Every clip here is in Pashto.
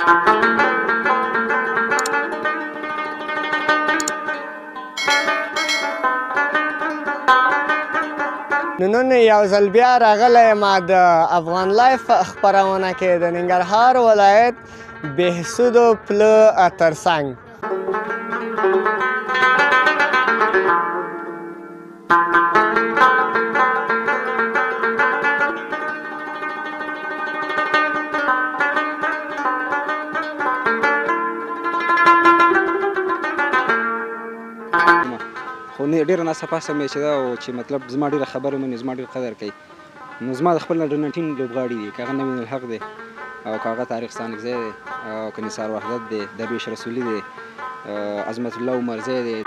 نن یو ځل بیا راغلی یم د افغان لایف خپرونه کې د ننګرهار ولایت بهسودو پله ترڅنګ. خو ډېره ناڅاپه سمې چې دا و چې مطلب زما ډېره خبره مني، زما ډېر قدر کوي. نو زما د خپل انډر 19 لوبغاړي دي، که هغه نوین الحق دی او که هغه طارق ستانکزی دی او که نثار وحدت دی، درویش رسولي دی، عظمت الله عمرزی دی.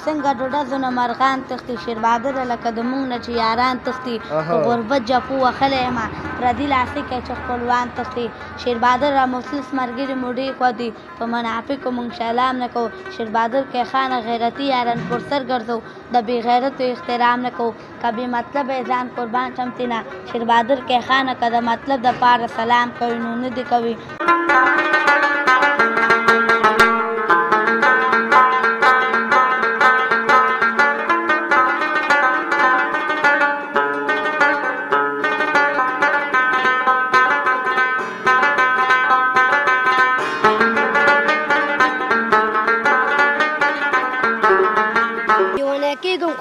څنګه ډوډه زونه مرغان تښتي، شیربهادره لکه د موږ نه چې یاران تښتي. په غربت جپو وهلی یمه پردي لاسي کوي چې خپلوان تښتي. شیربهادر را مفلس ملګري مو ډېر خوښ دي، په منافقو موږ سلام نه کوو. شیربهادر کې خانه غیرتي یاران پر سر ګرځو، د بې غیرتو احترام نه کوو. که بې مطلبه یې ځان قربان شم تېنه، شیربهادر کې خانه که د مطلب دپاره سلام کوي نو نه دې کوي.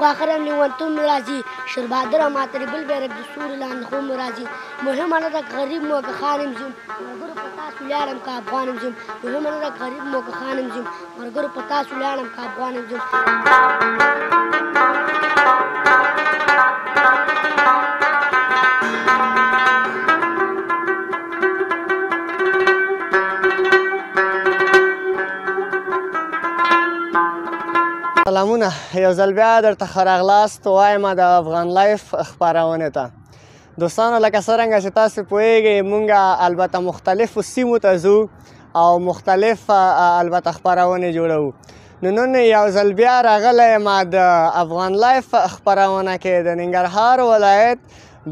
خو آخرم لیونتوب مې راځي، شیربهادره ماته د بل بیرغ د ستوري لاندې خوب مې راځي. مهمه نه ده که غریب مو که خان یم ځم، ملګرو په تاسو ولاړم که افغان یم ځم. مهمه نه ده که غریب مو که خان یم ځم، ملګرو په تاسو ولاړم که افغان یم ځم. سلامونه، یو ځل بیا درته ښه راغلاست وایم د افغان لایف خپرونې ته. دوستانو لکه څرنګه چې تاسې پوهیږئ موږ البته مختلفو سیمو ته ځو او مختلف البته خپرونې جوړوو. نو نن یو ځل بیا راغلی یم د افغان لایف خپرونه کې د ننګرهار ولایت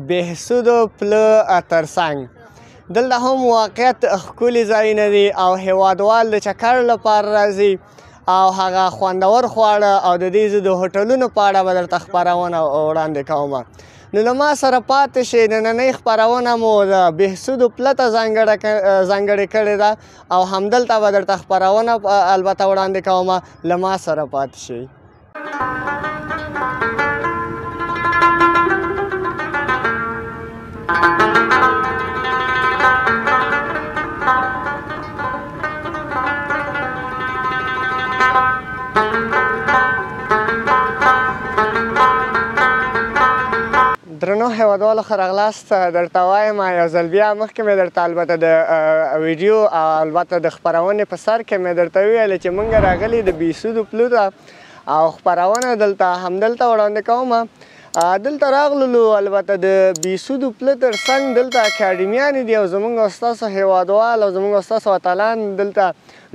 بهسودو پله ترڅنګ. دلته هم واقعیت ښکلي ځایونه دي او هیوادوال د چکر لپاره راځي او هغه خوندور خواړه او د دې زه د هوټلونو په اړه به درته خپرونه وړاندې کوم. نو له ما سره پاتې شئ. نننۍ خپرونه مو د بهسودو پله ته ځانګړې کړې ده او همدلته به درته خپرونه البته وړاندې کوم. له ما سره پاتې شئ. درنو هیوادوالو ښه راغلاست. درته وایم یو ځل بیا مخکې مې درته البته د ویډیو او البته د خپرونې په سر کې مې درته وویل چې موږ راغلي د بهسودو پلو ته او خپرونه دلته همدلته وړاندې کوم. دلته راغللو البته د بهسودو پله تر څنګ دلته اکاډمیانې دي او زموږ ستاسو هیوادوال او زموږ ستاسو اتلان دلته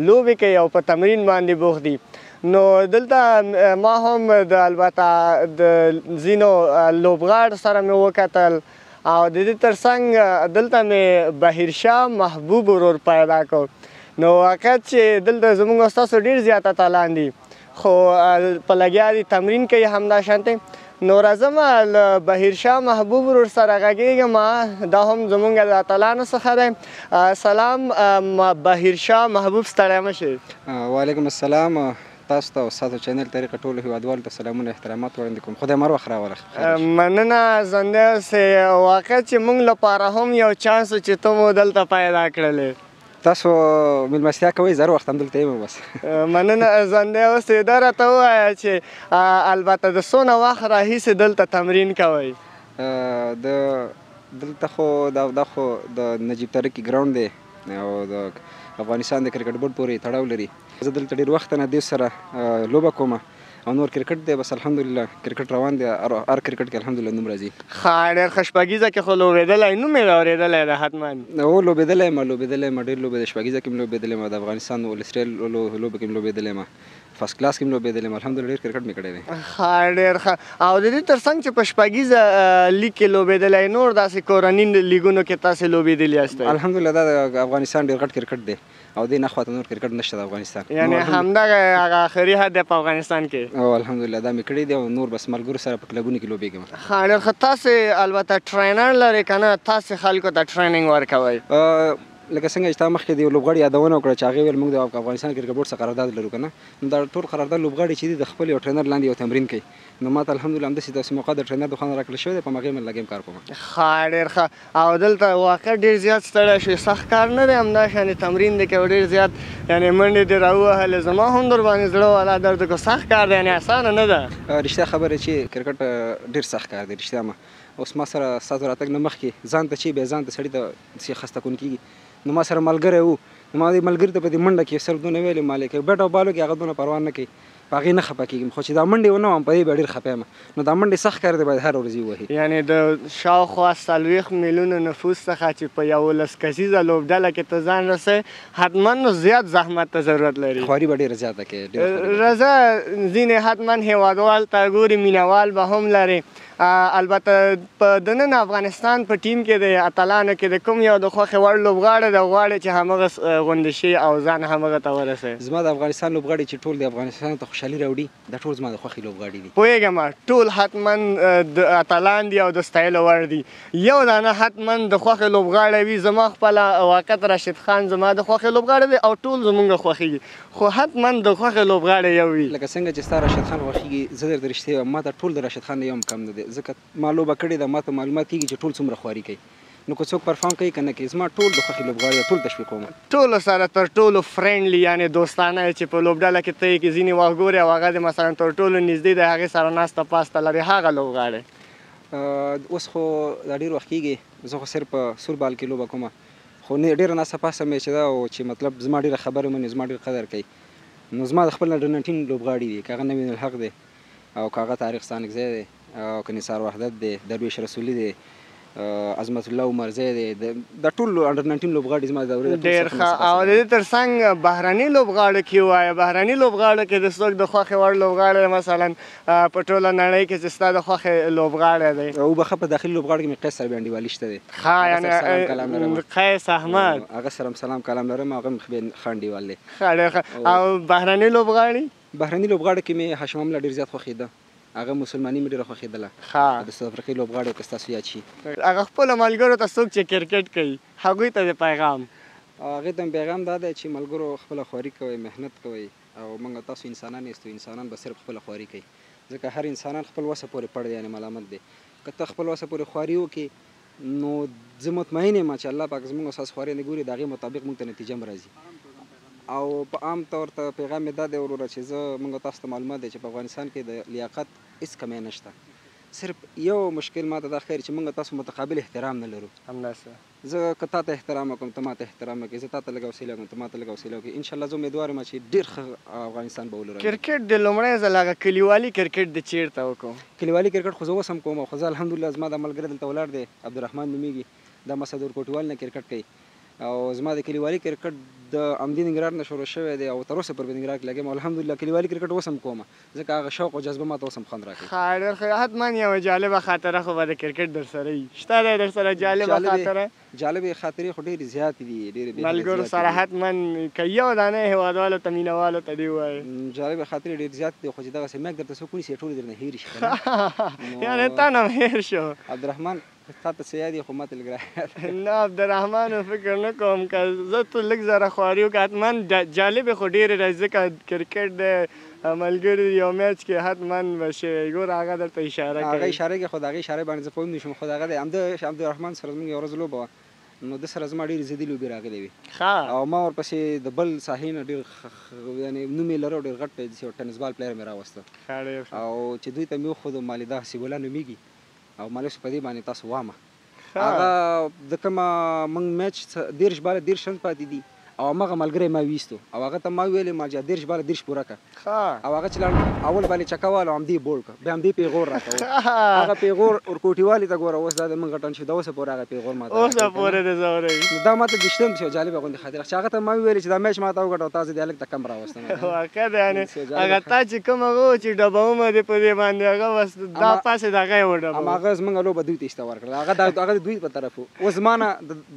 لوبې کوي او په تمرین باندې بوخت دي. نو دلته ما هم د البته د ځینو لوبغاړو سره مې وکتل او د دې ترڅنګ دلته مې بهیرشاه محبوب ورور پیدا کړ. نو واقعیت چې دلته زموږ ستاسو ډېر زیات اتلان دي خو په لګیا دي تمرین کوي همداشانتې. نو راځم له بهیرشاه محبوب ورور سره غږېږم، دا هم زموږ د اتلانو څخه دی. سلام بهیرشاه محبوب، ستړی مه شئ. وعلیکم السلام. تاسو ته او ستاسو چینل طریقه ټولو هیوادوالو ته سلامونه احترامات وړاندې کوم. خدای مر وخت راوله. مننه زنده اوسئ. واقعیت چې موږ لپاره هم یو چانس و چې ته مو دلته پیدا کړلې. تاسو میلمستیا کوئ، زه هر وخت همدلته یم بس. مننه زنده اوسئ. دا راته ووایه چې البته د څونه وخت راهیسې دلته تمرین کوئ؟ دلته خو دا خو د نجیب تارکي ګراوند دی او د افغانستان د کرکټ بورډ پورې تړاو لري. زه دلته ډېر وخت نه دوی سره لوبه کوم او نور کرکټ دی بس الحمدلله کرکټ روان دی هر کرکټ کې الحمدلله نوم راځي. ښه ډېر ښه شپږیزه کې خو لوبېدلی نوم یې اورېدلی دی حتما. هو لوبېدلی یم ډېر لوبېدلی شپږیزه کې هم لوبېدلی یم د افغانستان ولسټریل لوبه کې هم لوبېدلی یم فرست کلاس کې هم لوبېدلی یم الحمدلله ډېر کرکټ مې کړی دی. ښه ډېر ښه. او د دې تر څنګ چې په شپږیزه لیګ کې لوبېدلی نور داسې کورني لیګونو کې تاسې لوبېدلي یاستئ؟ الحمدلله دا د افغانستان ډېر غټ کرکټ دی او دې نه خواته نور کرکټ نشته د افغانستان. یعنې همدغه هغه آخري حد دی په افغانستان کې؟ او الحمدلله دا مې کړی دی او نور بس ملګرو سره په کلبونو کې لوبېږم. ښه ډېر ښه. تاسې البته ټرینر لرئ که نه تاسې خلکو ته ټریننګ ورکوئ؟ لکه څنګه چې تا مخکې د یو لوبغاړي یادونه وکړه چې هغې ویل موږ د افغانستان کرکټ بورډ څخه قرارداد لرو که نه نو دا ټول قرارداد لوبغاړي چې دي د خپل یو ټرینر لاندې یو تمرین کوي نو ما ته الحمدلله همداسې داسې موقع د ټرینر د خوا نه راکړل شوی دی په همغې مې لګیم کار کوم. ښه ډېر ښه. او دلته واقع ډېر زیات ستړی شوې سخت کار نه دی همداشانې تمرین دی که ډېر زیات یعنې منډې دې راووهلې زما هم در باندې زړه والا درد وکړو سخت کار دی یعنې اسانه نه ده. رښتیا خبره چې کرکټ ډېر سخت کار دی رښتیا ما اوس ما سره ستاسو راتګ نه مخکې ځان ته چې بیا ځان ته سړي ته داسې خسته کون کېږي نو ما سره ملګری و نو ما دې ملګري ته په دې منډه کې سر دونه ویلې مالې کوي بیټ او بالو کې هغه دونه پروا نه کوي په هغې نه خفه کېږم خو چې دا منډې ونه وم په دې بیا ډېر خفه یم نو دا منډې سخت کار دی باید هر ورځ ووهي. یعنې د شاوخوا 40 میلیونه نفوس څخه چې په 11 کسیزه لوبډله کې ته ځان رسوې حتما نو زیات زحمت ته ضرورت لري. خواري به ډېره زیاته کوي. رضا ځینې حتما هېوادوال ته ګوري مینوال به هم لري البته په دننه افغانستان په ټیم کې د اتلانو کې د کوم یو د خوښې وړ لوبغاړی د غواړي چې همغه غونډې شي او ځان همغه ته ورسوي؟ زما د افغانستان لوبغاړي چې ټول د افغانستان ته خوشحالي راوړي دا ټول زما د خوښې لوبغاړي دي. پوهېږم ټول حتما د اتلان دي او د ستایلو وړ دي یو دانه حتما د خوښې لوبغاړی وي زما خپله واقعت راشد خان زما د خوښې لوبغاړی دی او ټول زموږ خوښېږي خو حتما د خوښې لوبغاړی یو وي. لکه څنګه چې ستا راشد خان خوښېږي زه درته رښتیا وایم ما ته ټول د راشد خان نه یو هم کم نه دی ځکه ما لوبه کړې ده ما ته معلومات کېږي چې ټول څومره خواري کوي نو که څوک پرفارم کوي که نه کوي زما ټول د خوښې لوبغاړي ټول تشویق کوم ټولو سره تر ټولو فرینډلي یعنې دوستانه چې په لوبډله کې ته یې کې ځینې وخت ګورې او هغه د مثلا تر ټولو نږدې د هغې سره ناسته پاسته لري هغه لوبغاړی اوس خو دا ډېر وخت کېږي زه خو صرف په سور بال کې لوبه کومه خو ډېره ناسته پاسته مې چې ده او چې مطلب زما ډېره خبره مني زما ډېر قدر کوي نو زما د خپل انډر 19 لوبغاړي دي که هغه نوین الحق دی او که هغه طارق ستانکزی دی او که نثار وحدت دی درویش رسولي دی عظمت الله عمرزی دی دا ټول انډر 19 لوبغاړي زما د دورې ډېر ښه. او د دې تر څنګ بهرني لوبغاړو کې ووایه بهرني لوبغاړو کې د څوک د خوښې وړ لوبغاړی مثلا په ټوله نړۍ کې چې ستا د خوښې لوبغاړی دی؟ او بخه په داخلي لوبغاړو کې مې قیس سربي انډیوالي شته دی. ښه یعنې قیس احمد هغه سره هم سلام کلام لرم هغه هم ښه انډیوال دی. ښه ډېر ښه. او بهرني لوبغاړي؟ بهرني لوبغاړو کې مې هاشم امله ډېر زیات خوښېده هغه مسلماني مې ډېره خوښېدله. ښه. د ساوث افریقې لوبغاړی که ستاسو یاد شي هغه خپلو ملګرو ته څوک چې کرکټ کوي هغوی ته د پیغام؟ هغې ته پیغام دا دی چې ملګرو خپله خواري کوئ محنت کوئ او موږ تاسو انسانان یاستو انسانان به صرف خپله خواري کوي ځکه هر انسانان خپل وسه پورې پړ دی یعنې ملامت دی که ته خپل وسه پورې خواري وکړې نو زه مطمئن یم چې الله پاک زموږ او ستاسو خواري نه ګوري د هغې مطابق موږ ته نتیجه هم راځي. او په عام طور ته پیغام مې دا دی وروره چې زه موږ تاسو ته معلومات دی چې په افغانستان کې د لیاقت هېڅ کمی نشته صرف یو مشکل ما ته دا ښکاري چې موږ تاسو متقابل احترام نه لرو. همداسې زه که تا ته احترام وکړم ته ما ته احترام وکړې زه تا ته لږ حوصله وکړم ته ما ته لږ حوصله وکړې انشاءالله زه امیدوار یم چې ډېر ښه افغانستان به ولرو. کرکټ د لومړی ځل هغه کلیوالي کرکټ د چیرته وکړو؟ کلیوالي کرکټ خو زه اوس هم کوم خو زه الحمدلله زما دا ملګری دلته ولاړ دی عبدالرحمن نومیږي دا مسعود ورکوټوال نه کرکټ کوي او زما د کلیوالي کرکټ د عمدي ننګرهار نه شروع شوی دی او تر اوسه پر ننګرهار کې لګیم الحمدلله کلیوالي کرکټ اوس هم کومه ځکه هغه شوق او جذبه ما ته اوس هم خوند راکوي. ښه ډېر ښه. حتما یوه جالبه خاطره خو به د کرکټ در سره وي شته دی در سره جالبه خاطره؟ جالبې خاطرې خو ډېرې زیاتې دي ډېرې ملګرو سره حتما که یو دانه هېوادوالو ته مینوالو ته دې ووایې؟ جالبې خاطرې ډېرې زیاتې دي خو چې دغسې میک درته څوک ونیسي ټولې درنه هېرې شي یعنې تا نه هېر شو. عبدالرحمن تا ته څه یاد یې خو ما ته لږ رایاد نه عبدالرحمن فکر نه کوم که زه تو لږ زره خواري وکړه حتما جالبې خو ډېرې راځي ځکه کرکټ د ملګري یو میچ کې حتما به شوی ګوره هغه درته اشاره کوي هغه اشاره کې خو د هغې اشارې باندې زه پوه نه شم خو د هغه دی همده عبدالرحمن سره زموږ یوه ورځ لوبه وه نو ده سره زما ډېرې ضدي لوبې راغلې وې او ما ورپسې د بل ساحې نه ډېر یعنې نوم یې لره ډېر غټ یو ټینس بال پلیر مې راوسته او چې دوی ته مې وښودو مالېده حسیب الله نومېږي او مالې په دې باندې تاسو وامه هغه د کومه موږ میچ 13 باله 13 رن پاتې دي او هغه ملګری ما ویستو او هغه ته ما ویلې ما چې 30 بالا 30 پوره کړه او هغه چې اول باندې چکواله همدې بوړ کړه بیا همدې پیغور راکوه هغه پیغور ورکوټي والي ته ګوره اوس دا د موږ غټن شو دا اوسه پورې هغه پیغور ماته اوسه پورې د زوري دا ماته دشتم شو جالبه غوندې خاطر چې هغه ته ما ویلې چې دا میچ ماته وګټو تاسو دې الګ ته کم راوستم واقع ده یعنی هغه تا چې کوم هغه چې ډبومه دې په دې باندې هغه وس دا پاسه دغه یو ډبو هغه زمونږ لوبه دوی ته ایسته ورکړه هغه د دوی په طرف اوس زمانه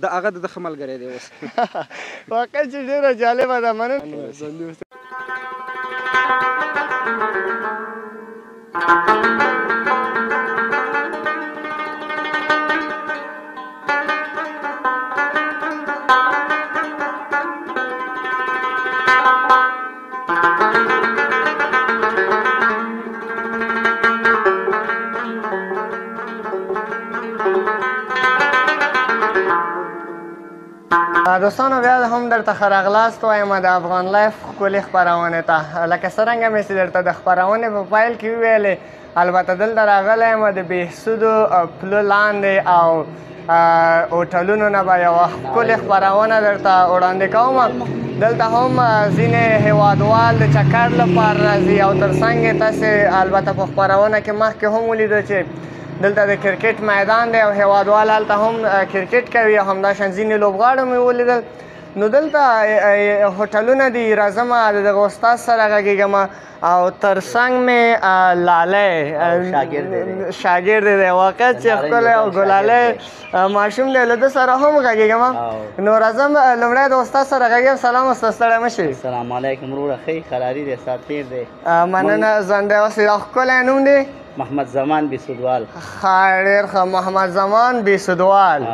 هغه د خملګری دی اوس واقع چې ډیره جالبه ده مننه دوستانو بیا هم درته ښه راغلاست وایم د افغان لایف ښکلې خپرونې ته لکه څرنګه مې چې درته د خپرونې په پیل کې وویلې البته دلته راغلی یم د بهسودو پلو لاندې او هوټلونو نه به یوه ښکلې خپرونه درته وړاندې کوم دلته هم ځینې هیوادوال د چکر لپاره راځي او تر څنګ یې تاسې البته په خپرونه کې مخکې هم ولیدو چې دلته د کرکټ میدان دی او هیوادوال هلته هم کرکټ کوي او همداشان ځینې لوبغاړو مې ولیدل نو دلته هوټلونه دي راځم د دغه استاد سره غږېږم او تر څنګ مې لالی شاګرد دی واقع چې ښکلی او ګلالی ماشوم دی له ده سره هم غږېږم نو راځم لومړی د استاد سره غږېږم سلام استاد ستړی مه شي سلام علیکم وروره ښه خلاري دی استاد خیر دی مننه ځان دی اوس یو ښکلی نوم دی محمد زمان بیسودوال ډېر ښه محمد زمان بیسودوال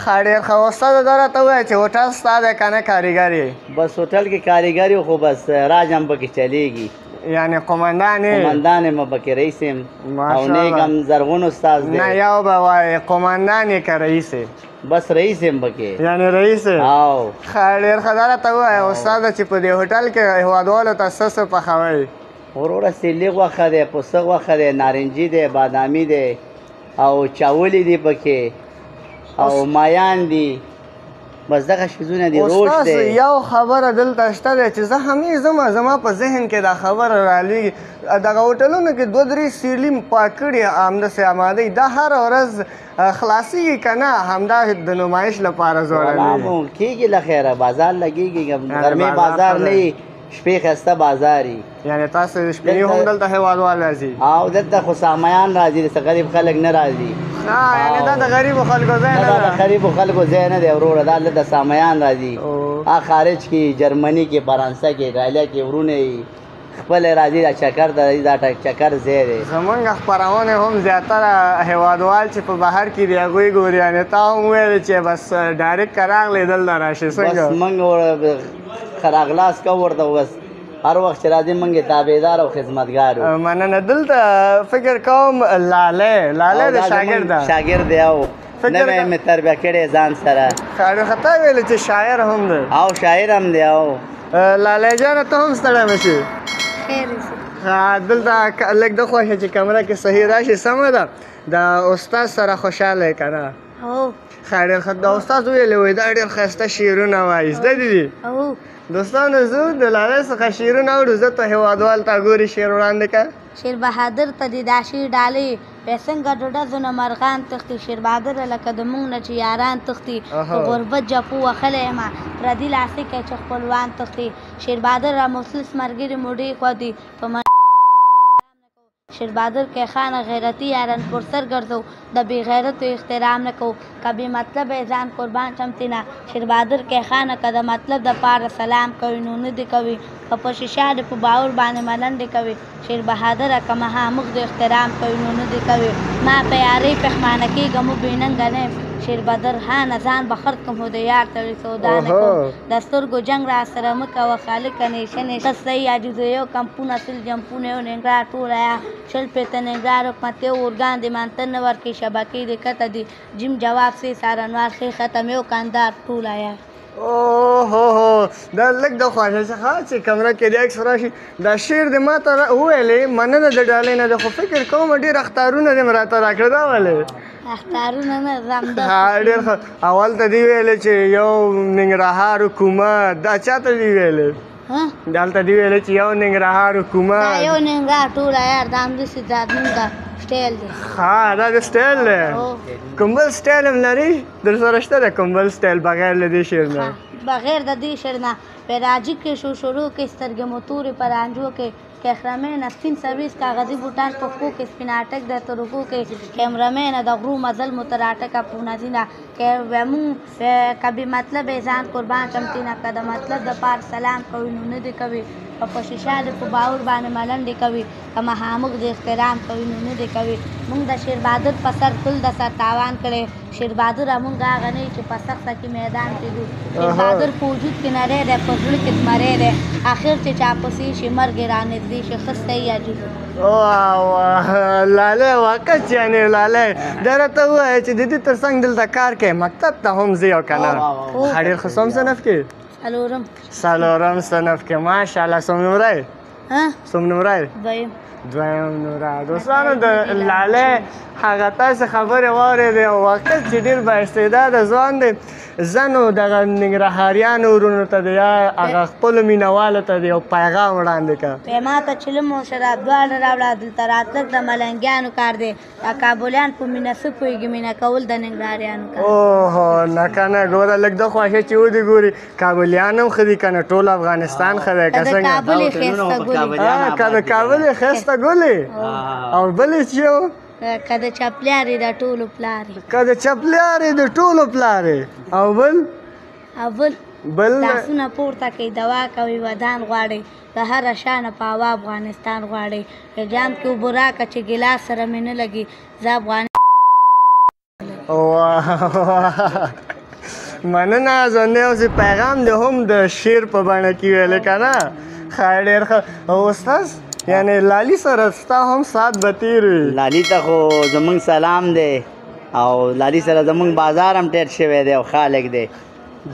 ډېر ښه استاد دا راته ووایه چې هوټل ستا دی که نه کاریګر یې بس هوټل کې کاریګر یو خو بس راج هم پکې چلیږي یعنی قمندان یې قمندان یم پکې رئیس یم او نیک هم زرغون استاد دی نه یو به وایې قمندان یې که رئیس یې بس رئیس یم پکې یعنی رئیس یې او ډېر ښه دا راته ووایه استاده چې په دې هوټل کې هیوادوالو ته څه څه پخوئ وروره سیلي غوښه دی پسه غوښه دی نارنجي دی بادامي دی او چاولي دی پکې او مایان دي بس دغه شیزونه دي روش دی یو خبره دلته شته دی چې زه همې زما په ذهن کې دا خبره رالیږي دغه هوټلونو کې 2-3 سیلي پاک کړي همداسې اماده دا هره ورځ خلاصېږي که نه همدا د نمایش لپاره زوړوي کېږي له خیره بازار لګېږي غرمې بازار نه وي شپې ښایسته بازار وي یعنې تاسو شپې هم دلته هیوادوال راځي او دلته خو سامیان راځي دلته غریب خلک نه راځي یعنې دا د غریبو خلکو ځای نه دا د غریبو خلکو ځای نه دی وروره دا دلته سامیان راځي خارج کې جرمني کې فرانسه کې ایټالیا کې ورونه یي خپل راځي دا چکر ته راځي دا چکر ځای دی زمونږ خپرونې هم زیاتره هیوادوال چې په بهر کې دي هغوی ګوري یعنې تا هم وویل چې بس ډایرکټ که راغلی دلته راشي څنګه بس موږ راغلاس کو ورته بس هر وخت چې راځي موږ تابعدار او خدمتګار یو مننه دلته فکر کوم لالی د شاګرد دی او نوی مې تربیه کړی ځان سره خطا ویل چې شاعر هم دی او شاعر هم دی او لالی جانه ته هم ستړی مه شي خیر دلته لږ د خوښه چې کمره کې صحیح راشي سمه ده د استاد سره خوشحاله یې که نه هو ډېر ښه د استاد ویلې وایي دا ډېر ښایسته شعرونه وایي زده دي دي دوستانو زه د لالی څخه شعرونه اورو زه ته هیوادوال ته ګوري شعر وړاندې که شیر بهادر ته دې دا شعر ډالۍ بیا څنګه ډوډه زونه مرغان تښتي شیر بهادر لکه د موږ نه چې یاران تښتي په غربت جپو وښلی یمه پردي لاسې کوي چې خپلوان تښتي شیر بهادر را مفلس ملګري مو ډېر خوښ دي په شیر بهادر کې خانه غیرتي یاران پر سر ګرځو د بې غیرتو احترام نه کوو که بې مطلبه یې ځان قربان چمتینه شیر بهادر کې خانه که د مطلب دپاره سلام کوي نو نه دې کوي که په شیشه د په باور باندې ملنډې کوي شیر بهادره که مخامخ د احترام کوي نو نه دې کوي ما په یارۍ پښمانه کېږم و بېننګه نه یم شیر بدر ها ځان به خرڅ کړم خو د یار تړې سودا نه کوم د سترګو جنګ را سره مه کوه خالقه نیشه نیشه صحیح عجیزه یو کمپونه سل جمپونه یو ننګرهار ټول عیا شل پېته ننګرهار حکومت یو اورګان دې مانته نه ورکوي شبکې دې کته دي جیم جواب سي سارنوار ښې ختم یو کاندار ټول عیا اوه دا لږ د خواهشه څخه چې کمره کې د عکس راشي دا شعر دې ما ته وویلې مننه د ډالۍ نه ده خو فکر کوم ډېر اختارونه دې مې راته راکړه دا ولې اختارونه نه زمده ډېر ښه. اول ته دې ویلې چې یو ننګرهار حکومت دا چاته دې ویلې؟ دلته دې ویلې چې یو ننګرهار دا حکومت. یو ننګرهار ټوله یار دا همداسې دا زموږ د سټایل دی. ها دا د سټایل دی. کوم بل سټایل هم لري در سره شته دی کوم بل سټایل بغیر له دې شعر نه؟ بغیر د دې شعر نه پیراجي کې شروع کې سترګې مو تورې په رانجو کې کیمرامین سپین سرویس کاغذي بوټان په پښو کې سپین اټک د ترکو کې کیمرامین د غرو مزل متراټک پونه دینه کې ومو کبي مطلب ځان قربان کمتینه کده مطلب د پار سلام کوي نو نه دی کوي په شیشه د په باور باندې ملنډې کوي کما حامق د احترام کوي نو نه دی کوي مونږ د شیر بهادر په سر کل د سر تاوان کړي شیر بهادر مونږ هغه نه چې په سخته کې میدان کې دو شیر بهادر په وجود کې نری دی په زړه کې زمری دی اخر چې چا پسې شي مرګ رانږدې شي خسته یې عجیب لاله واقع یعنې لاله دا راته ووایه چې د دې تر څنګ دلته کار کوې مکتب ته هم ځې او که نه ډېر ښه څوم صنف کې څلورم صنف کې ماشاءالله څوم نمره یې څوم نمره یې دویم نمره دوستانو د لاله هغه تاسې خبرې واورېدې او واقع چې ډېر بااستعداده ځوان دی زنو دغه ننګرهاریانو وروڼو ته د یا هغه خپلو مینهوالو ته د یو پیغام وړاندې کړه ما ته چلم او شراب دواړه راوړه دلته راتلل د ملنګیانو کار دی دا کابلیان په مینه څه پوهېږي مینه کول د ننګرهاریانو کار اوهو نه که نه ګوره لږ د خوښې چې ودې ګوري کابلیان هم ښه دي که نه ټول افغانستان ښه دی که څنګه که د کابل یې ښایسته ګلې او بلې چې یو که د چپلیارې د ټولو پلارې که د چپلیارې د ټولو پلارې او بل لاسونه پورته کوي دوا کوي ودان غواړي د هره شانه په هوا افغانستان غواړي په جام کې اوبه راکړه چې ګیلاس سره مې نه لګي زه مننه ځوانۍ اوسې پیغام دې هم د شعر په بڼه کې ویلې که نه ښه ډېر ښه استاد یعنی لالی سره ستا هم سات به تیر وي لالی ته خو زمونږ سلام دی او لالی سره زمونږ بازار هم ټیټ شوی دی او خالق دی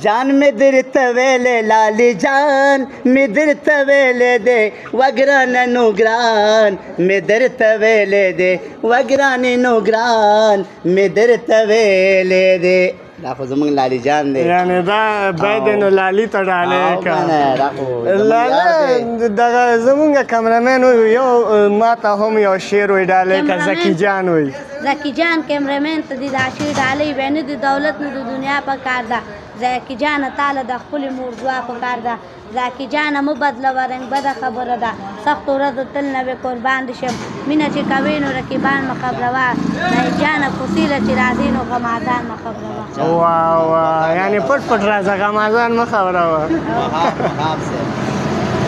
جان مې درته ویلې لالی جان مې درته ویلې دی وګرانه نو ګران مې درته ویلې دی وګرانې نو ګران مې درته ویلې دی دا خو زمونږ لالی جان دی یعنی دا باید نو لالی ته ډالۍ که لاله دغه زمونږ کمرمین یو ما ته هم یو شعر وی ډالۍ که زکي جان وی زکي جان کیمرمین ته دې دا شعر ډالۍ وی نه د دولت نه د دنیا په کار ده زکي جانه تاله د خپلې مور دعا په کار ده زکي جانه مه بدلوه رنګ بده خبره ده سختو ورځو تل نه به قربان دې شم مینه چې کوې نو رقیبان مه خبروه زکي جانه فصیله چې راځې نو غمازان مه خبروه واه یعنی پټ پټ راځه غمازان مه خبروه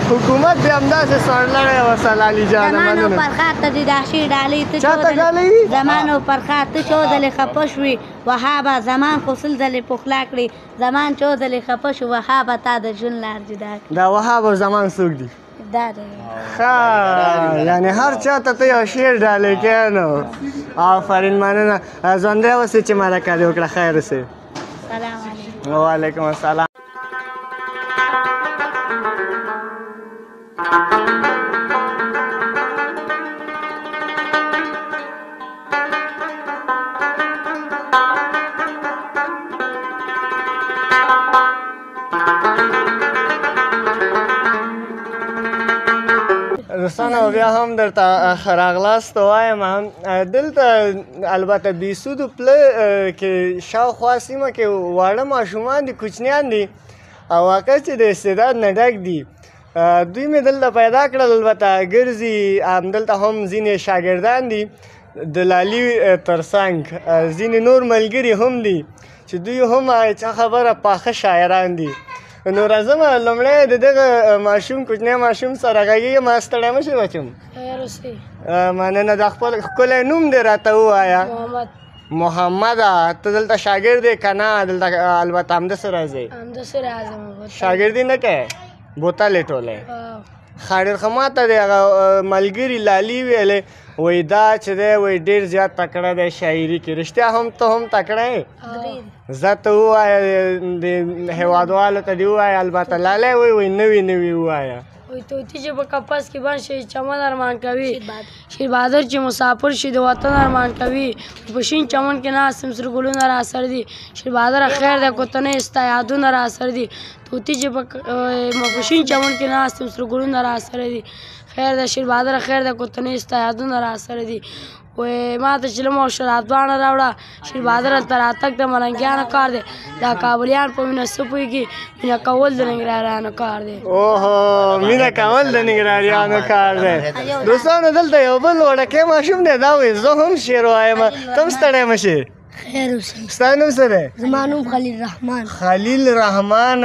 حکومت بیا همداسې سرلړی وسه لالی جانه زمانو پرخات ته دې دا شعر ډالۍ ته چاته ډالۍ زمانو پرخات ته څو ځلې خفه شوې وهابه زمان خو سل ځلې پخلا کړې زمان څو ځلې خفه شو وهابه تا د ژوند لار جدا کړې دا وهاب او زمان څوک دي دا دی ښه یعنې هر چا ته ته یو شعر ډالۍ کوې نو آفرین مننه ژوندی اوسې چې مرکه دې وکړه خیر اوسې سلام علیکم وعلیکم السلام دوستانو بیا هم درته ښه راغلاست وایم دلته البته بیسودو پله کې شاوخوا سیمه کې واړه ماشومان دي کوچنیان دي او واقع چې د استعداد نه ډک دي دوی مې دلته پیدا کړل البته ګرځي همدلته هم ځینې شاګردان دي د لالي تر څنګ ځینې نور ملګري هم دي چې دوی هم څه خبره پاخه شاعران دي نو راځم لومړی د دغه ماشوم کوچنی ماشوم سره غږېږم ما ستړی مه شي بچم مننه د خپل ښکلی نوم دې راته ووایه محمده ته دلته شاګرد یې که نه دلته البته همداسې راځې شاګردي نه کوې بوتل یې ټولی ښه ډېر ښه ما ته د هغه ملګري لالي ویلې وایي دا چې دی وایي ډېر زیات تکړه دی شاعري کې رښتیا هم ته هم تکړه یې زه ته ووایه د هېوادوالو ته دې ووایه البته لالی وایي نوي نوي ووایه طوطي چې په قفس کې بند شي چمن ارمان کوي شیر بهادر چې مسافر شي د وطن ارمان کوي په شین چمن کې ناست یم سره ګلونه را سر دي شیر بهادر خیر دی کوتنې ستا یادونه را سر دي طوطي چې په شین چمن کې ناست یم سره ګلونه را سر دي خیر دی شیر بهادر خیر دی کوتنې ستا یادونه را سر دي وای ما ته چلم او شراب دواړه راوړه شیر بهادر هلته راتګ د ملنګیانو کار دی دا کابلیان په مینه څه پوهېږي مینه کول د ننګرهاریانو کار دی اوهو مینه کول د ننګرهاریانو کار دی دوستانو دلته یو بل وړکی ماشوم دی دا وایي زه هم شعر وایم ته هم ستړی مه شې خیر اوسئ ستا نوم څه دی زما نوم خلیل رحمان خلیل رحمان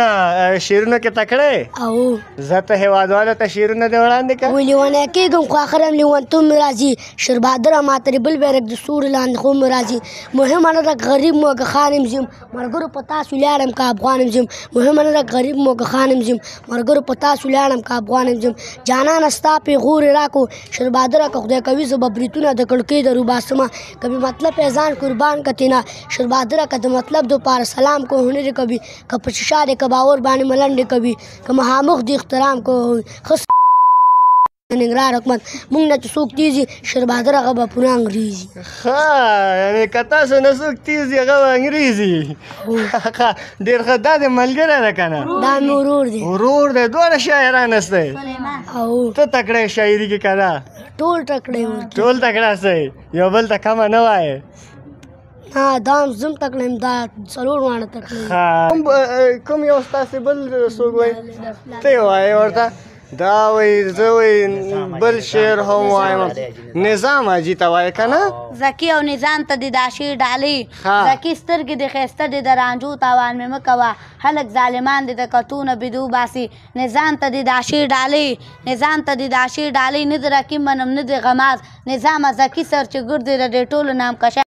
شعرونو کې تکړه او زه ته هېوادوالو ته شعرونه دې وړاندې کړه وی لیونی کېږم خو آخر هم لیونتوب مې راځي شیر بهادر ماته بل بیرک د سوري لاندې خوب مې راځي مهمه نه ده غریب مو که خان یم ځم ملګرو په تاسو ولاړم که افغان یم ځم مهمه نه ده غریب مو که خان یم ځم ملګرو په تاسو ولاړم که افغان یم ځم جانانه ستا پیغورې راکړو شیر بهادره که خدای کوي زه به بریتونه د کړکۍ در وباسمه که مې مطلب یې ځان قربان کتینا شیر بهادره که د مطلب دوپاره سلام کو هنر کبھی که په شیشه دی که باور باندې ملنډې کوي که مخامخ دی احترام کو ښه ننګرهار حکومت مونږ نه چې څوک تیز وي شیر بهادر هغه به پوره انګریز وي ښه یعنې که تاسو نه څوک تیز وي هغه به انګریز وي ډېر ښه دا دې ملګری ده که نه دا مې ورور دی ورور دی دواړه شاعران هستئ او ته تکړه یې شاعري کې که نه ټول ټکړی ورکړي ټول تکړه هستئ یو بل ته کمه نه وایې نه دا هم زم تکړه یم دا څلور واړه تکړه یم کوم یو ستاسې بل څوک وایي ته یې وایې ورته دا وایي زه وایي بل شعر هم وایم نظام حاجي ته وایې که نه زکی او نظام ته د دا شعر ډالۍ زکی سترګې د ښایسته دې د رانجو تاوان مې مه کوه هلک ظالمان دې د کټو نه بېدو باسي نظام ته د دا شعر ډالۍ نظام ته د دا شعر ډالۍ نه د رقیب منم نه د غماز نظامه زکي سر چې ګرد د دې ټولو نام کشه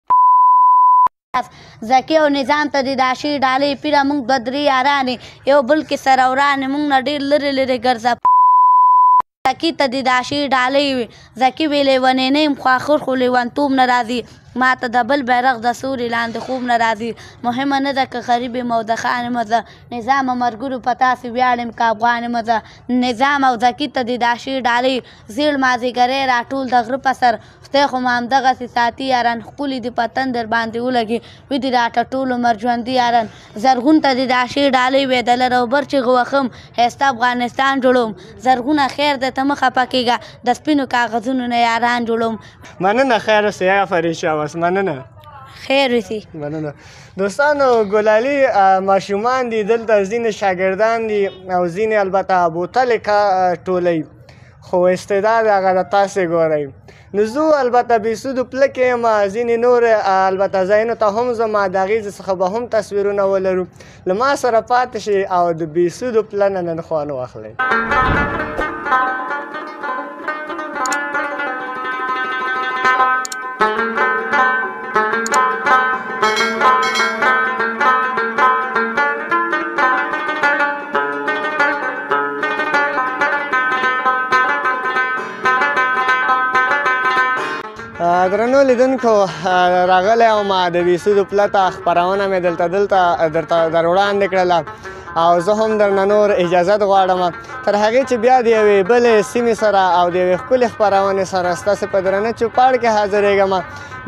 زکی او نظام ته د دا شعر ډالۍ پیره موږ دوه درې یارانې یو بل کې سره ورانې موږ نه ډېر لرې لرې ګرځه زکی ته د دا شعر ډالۍ وي زکی وی لیونی نه یم خو آخر خو لیونتوب نه راځي ما ته د بل بیرغ د سوري لاندې خوب نه راځي مهمه نه ده که غریب یم او د خان یم زه نظامه ملګرو په تاسې ویاړم که افغان یم زه نظام او زکي ته د دا شعر ډالۍ زیړ مازدیګری راټول د غره په سر خدای خو ما همدغسې ساتي یاران ښکلي دي په تندر باندې ولګي وي دي راته ټول عمر ژوندي یاران زرغون ته د دا شعر ډالۍ وی د لروبر چې غوښم ښایسته افغانستان جوړوم زرغونه خیر دی ته مه خفه کېږه د سپینو کاغذونو نه یاران جوړوم مننه خیر اوسئ آفرین شاباس مننه خیر اوسي مننه دوستانو ګلالي ماشومان دي دلته ځینې شاګردان دي او ځینې البته بوتلې ټولوي خو استعداد هغه د تاسې ګورئ نو زه البته بېسودو پله کې یم ځینې نور البته ځایونو ته هم ځم د هغې څخه به هم تصویرونه ولرو له ما سره پاتې شئ او د بېسودو پله نه نن خوند واخلئ درنو لیدونکو راغلی وم د بېسودو پله ته خپرونه مې دلته درته در وړاندې کړله او زه هم درنه نور اجازت غواړم تر هغې چې بیا د یوې بلې سیمې سره او د یوې ښکلې خپرونې سره ستاسې په درنه چوپاړ کې حاضرېږم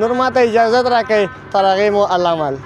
نور ما ته اجازت راکوئ تر هغې مو الله مل